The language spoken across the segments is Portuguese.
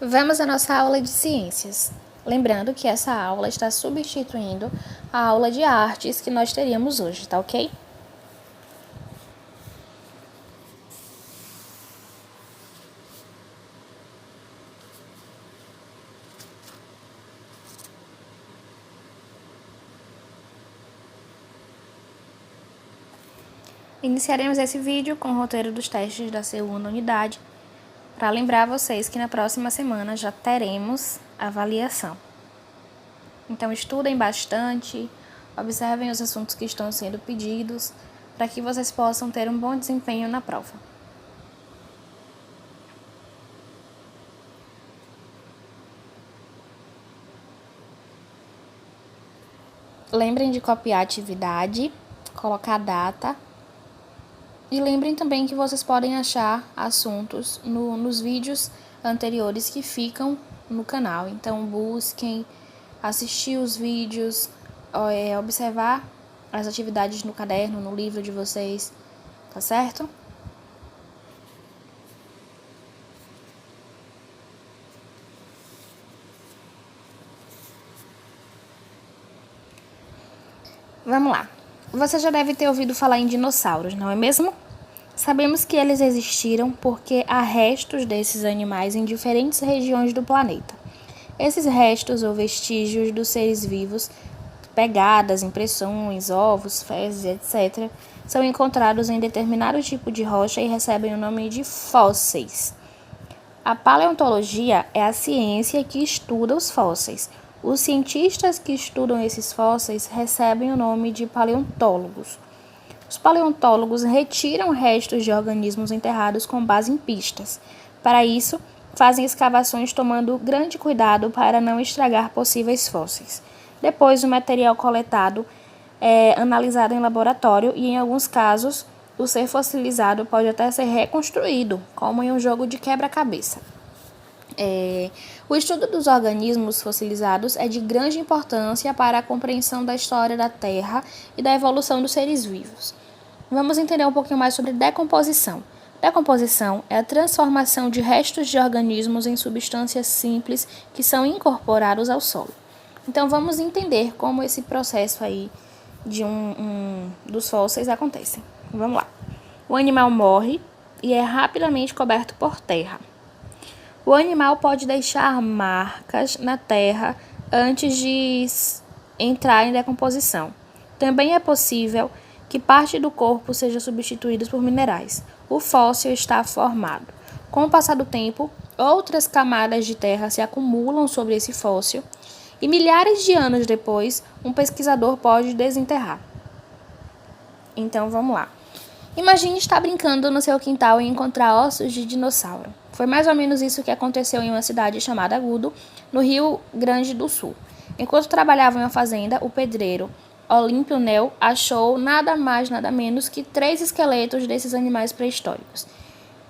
Vamos à nossa aula de ciências. Lembrando que essa aula está substituindo a aula de artes que nós teríamos hoje, tá ok? Iniciaremos esse vídeo com o roteiro dos testes da segunda unidade, para lembrar vocês que na próxima semana já teremos avaliação. Então estudem bastante, observem os assuntos que estão sendo pedidos, para que vocês possam ter um bom desempenho na prova. Lembrem de copiar a atividade, colocar a data. E lembrem também que vocês podem achar assuntos nos vídeos anteriores que ficam no canal. Então, busquem assistir os vídeos, observar as atividades no caderno, no livro de vocês, tá certo? Vamos lá. Você já deve ter ouvido falar em dinossauros, não é mesmo? Sabemos que eles existiram porque há restos desses animais em diferentes regiões do planeta. Esses restos ou vestígios dos seres vivos, pegadas, impressões, ovos, fezes, etc., são encontrados em determinado tipo de rocha e recebem o nome de fósseis. A paleontologia é a ciência que estuda os fósseis. Os cientistas que estudam esses fósseis recebem o nome de paleontólogos. Os paleontólogos retiram restos de organismos enterrados com base em pistas. Para isso, fazem escavações tomando grande cuidado para não estragar possíveis fósseis. Depois, o material coletado é analisado em laboratório e, em alguns casos, o ser fossilizado pode até ser reconstruído, como em um jogo de quebra-cabeça. O estudo dos organismos fossilizados é de grande importância para a compreensão da história da Terra e da evolução dos seres vivos. Vamos entender um pouquinho mais sobre decomposição. Decomposição é a transformação de restos de organismos em substâncias simples que são incorporados ao solo. Então vamos entender como esse processo aí dos fósseis acontece. Vamos lá. O animal morre e é rapidamente coberto por terra. O animal pode deixar marcas na terra antes de entrar em decomposição. Também é possível que parte do corpo seja substituída por minerais. O fóssil está formado. Com o passar do tempo, outras camadas de terra se acumulam sobre esse fóssil e milhares de anos depois, um pesquisador pode desenterrar. Então, vamos lá. Imagine estar brincando no seu quintal e encontrar ossos de dinossauro. Foi mais ou menos isso que aconteceu em uma cidade chamada Agudo, no Rio Grande do Sul. Enquanto trabalhava em uma fazenda, o pedreiro Olímpio Nel achou nada mais, nada menos que 3 esqueletos desses animais pré-históricos.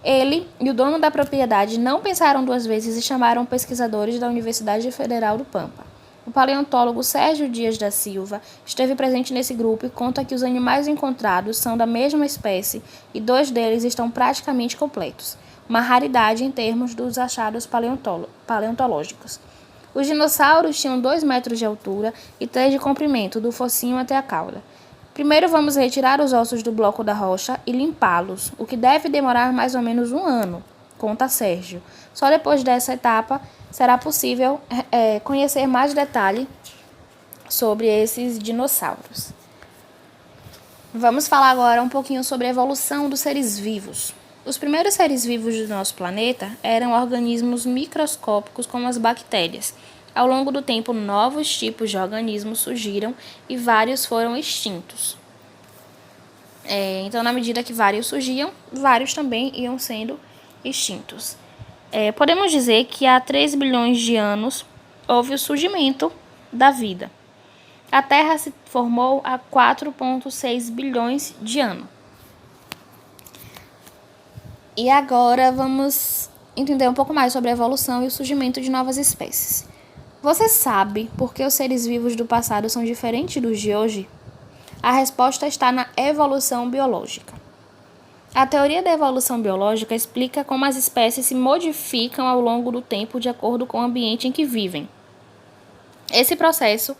Ele e o dono da propriedade não pensaram 2 vezes e chamaram pesquisadores da Universidade Federal do Pampa. O paleontólogo Sérgio Dias da Silva esteve presente nesse grupo e conta que os animais encontrados são da mesma espécie e 2 deles estão praticamente completos, uma raridade em termos dos achados paleontológicos. Os dinossauros tinham 2 metros de altura e 3 de comprimento, do focinho até a cauda. Primeiro vamos retirar os ossos do bloco da rocha e limpá-los, o que deve demorar mais ou menos 1 ano, conta Sérgio. Só depois dessa etapa será possível conhecer mais detalhe sobre esses dinossauros. Vamos falar agora um pouquinho sobre a evolução dos seres vivos. Os primeiros seres vivos do nosso planeta eram organismos microscópicos como as bactérias. Ao longo do tempo, novos tipos de organismos surgiram e vários foram extintos. Então, na medida que vários surgiam, vários também iam sendo extintos. Podemos dizer que há 3 bilhões de anos houve o surgimento da vida. A Terra se formou há 4,6 bilhões de anos. E agora vamos entender um pouco mais sobre a evolução e o surgimento de novas espécies. Você sabe por que os seres vivos do passado são diferentes dos de hoje? A resposta está na evolução biológica. A teoria da evolução biológica explica como as espécies se modificam ao longo do tempo de acordo com o ambiente em que vivem. Esse processo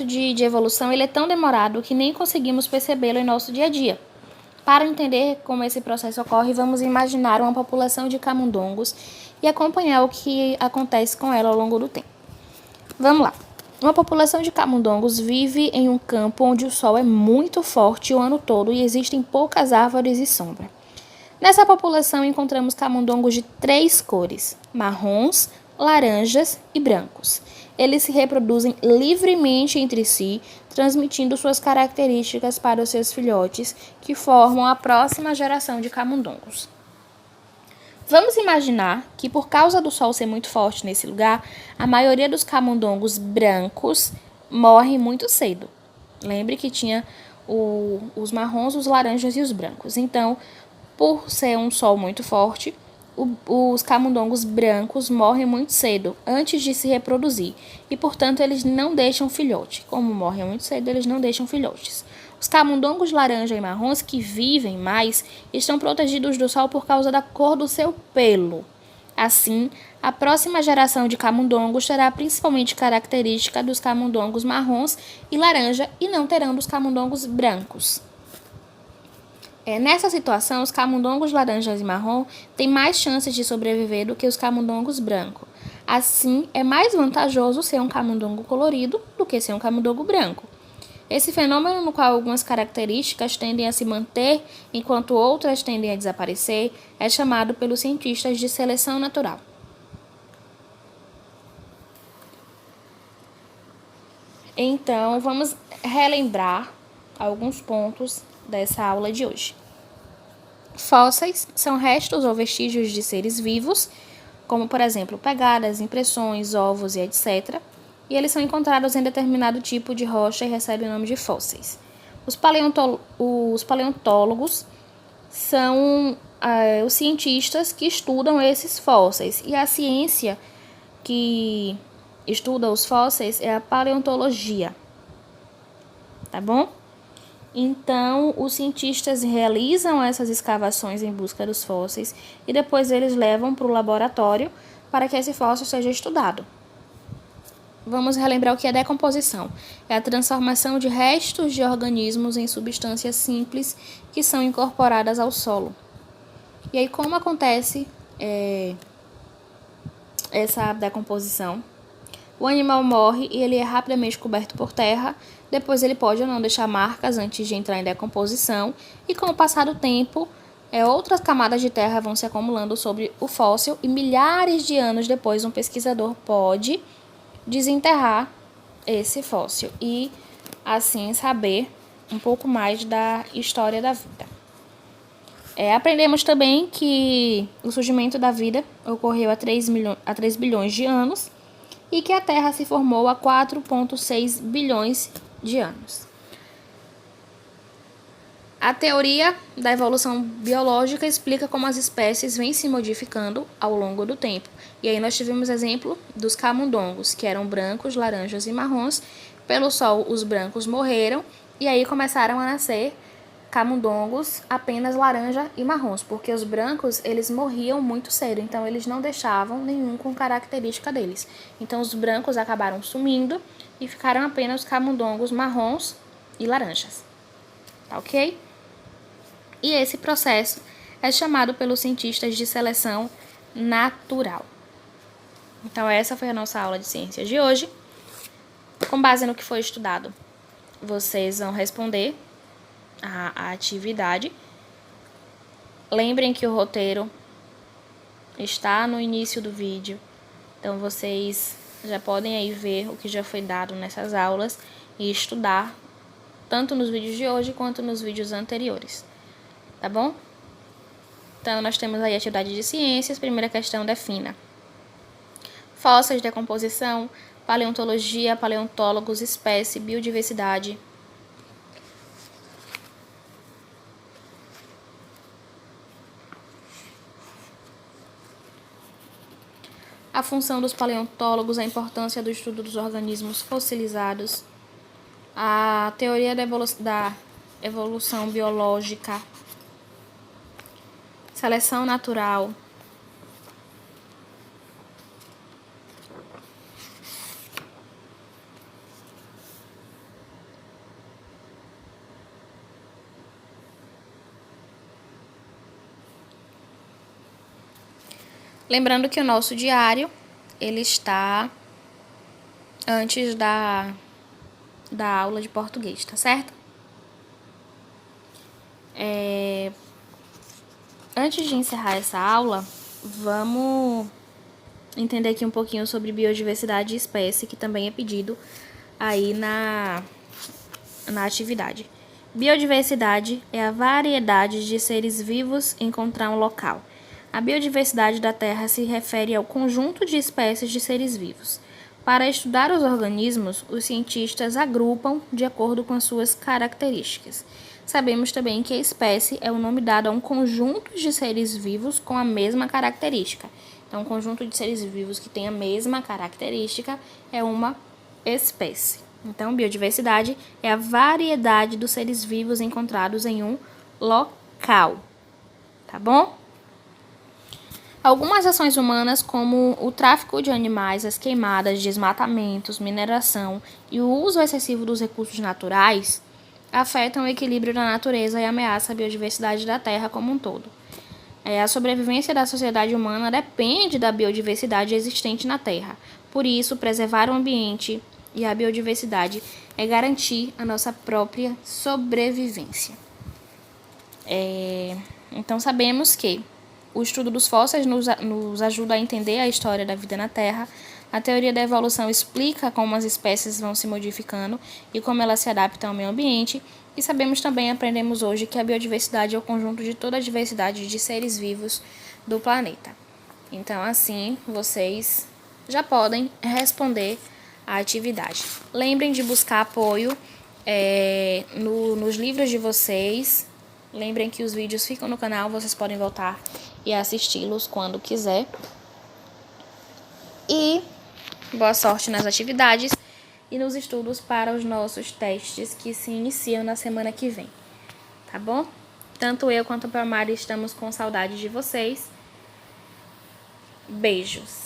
de evolução ele é tão demorado que nem conseguimos percebê-lo em nosso dia a dia. Para entender como esse processo ocorre, vamos imaginar uma população de camundongos e acompanhar o que acontece com ela ao longo do tempo. Vamos lá. Uma população de camundongos vive em um campo onde o sol é muito forte o ano todo e existem poucas árvores e sombra. Nessa população encontramos camundongos de 3 cores: marrons, laranjas e brancos. Eles se reproduzem livremente entre si, transmitindo suas características para os seus filhotes, que formam a próxima geração de camundongos. Vamos imaginar que, por causa do sol ser muito forte nesse lugar, a maioria dos camundongos brancos morre muito cedo. Lembre que tinha os marrons, os laranjas e os brancos. Então, por ser um sol muito forte, os camundongos brancos morrem muito cedo, antes de se reproduzir. E, portanto, eles não deixam filhote. Como morrem muito cedo, eles não deixam filhotes. Os camundongos laranja e marrons que vivem mais estão protegidos do sol por causa da cor do seu pelo. Assim, a próxima geração de camundongos terá principalmente característica dos camundongos marrons e laranja e não terão dos camundongos brancos. Nessa situação, os camundongos laranjas e marrom têm mais chances de sobreviver do que os camundongos brancos. Assim, é mais vantajoso ser um camundongo colorido do que ser um camundongo branco. Esse fenômeno, no qual algumas características tendem a se manter enquanto outras tendem a desaparecer, é chamado pelos cientistas de seleção natural. Então, vamos relembrar alguns pontos dessa aula de hoje. Fósseis são restos ou vestígios de seres vivos, como, por exemplo, pegadas, impressões, ovos e etc., e eles são encontrados em determinado tipo de rocha e recebem o nome de fósseis. Os paleontólogos são os cientistas que estudam esses fósseis, e a ciência que estuda os fósseis é a paleontologia, tá bom? Então, os cientistas realizam essas escavações em busca dos fósseis e depois eles levam para o laboratório para que esse fóssil seja estudado. Vamos relembrar o que é decomposição. É a transformação de restos de organismos em substâncias simples que são incorporadas ao solo. E aí, como acontece essa decomposição? O animal morre e ele é rapidamente coberto por terra. Depois ele pode ou não deixar marcas antes de entrar em decomposição. E com o passar do tempo, outras camadas de terra vão se acumulando sobre o fóssil. E milhares de anos depois, um pesquisador pode desenterrar esse fóssil e assim saber um pouco mais da história da vida. Aprendemos também que o surgimento da vida ocorreu há 3 bilhões de anos e que a Terra se formou há 4,6 bilhões de anos. A teoria da evolução biológica explica como as espécies vêm se modificando ao longo do tempo. E aí nós tivemos exemplo dos camundongos, que eram brancos, laranjas e marrons. Pelo sol, os brancos morreram e aí começaram a nascer camundongos apenas laranja e marrons, porque os brancos eles morriam muito cedo, então eles não deixavam nenhum com característica deles. Então os brancos acabaram sumindo e ficaram apenas os camundongos marrons e laranjas. Tá ok? E esse processo é chamado pelos cientistas de seleção natural. Então essa foi a nossa aula de ciências de hoje. Com base no que foi estudado, vocês vão responder a atividade. Lembrem que o roteiro está no início do vídeo, então vocês já podem aí ver o que já foi dado nessas aulas e estudar tanto nos vídeos de hoje quanto nos vídeos anteriores, tá bom? Então nós temos aí a atividade de ciências. Primeira questão: defina fósseis, decomposição, paleontologia, paleontólogos, espécie, biodiversidade. a função dos paleontólogos, a importância do estudo dos organismos fossilizados, a teoria da evolução biológica, seleção natural, lembrando que o nosso diário, ele está antes da aula de português, tá certo? Antes de encerrar essa aula, vamos entender aqui um pouquinho sobre biodiversidade e espécie, que também é pedido aí na atividade. Biodiversidade é a variedade de seres vivos encontrar um local. A biodiversidade da Terra se refere ao conjunto de espécies de seres vivos. Para estudar os organismos, os cientistas agrupam de acordo com as suas características. Sabemos também que a espécie é o nome dado a um conjunto de seres vivos com a mesma característica. Então, um conjunto de seres vivos que tem a mesma característica é uma espécie. Então, biodiversidade é a variedade dos seres vivos encontrados em um local. Tá bom? Algumas ações humanas, como o tráfico de animais, as queimadas, desmatamentos, mineração e o uso excessivo dos recursos naturais, afetam o equilíbrio da natureza e ameaçam a biodiversidade da Terra como um todo. A sobrevivência da sociedade humana depende da biodiversidade existente na Terra. Por isso, preservar o ambiente e a biodiversidade é garantir a nossa própria sobrevivência. Então, sabemos que o estudo dos fósseis nos ajuda a entender a história da vida na Terra. A teoria da evolução explica como as espécies vão se modificando e como elas se adaptam ao meio ambiente. E sabemos também, aprendemos hoje, que a biodiversidade é o conjunto de toda a diversidade de seres vivos do planeta. Então, assim, vocês já podem responder a atividade. Lembrem de buscar apoio nos livros de vocês. Lembrem que os vídeos ficam no canal, vocês podem voltar e assisti-los quando quiser. E boa sorte nas atividades e nos estudos para os nossos testes que se iniciam na semana que vem. Tá bom? Tanto eu quanto a Mari estamos com saudade de vocês. Beijos!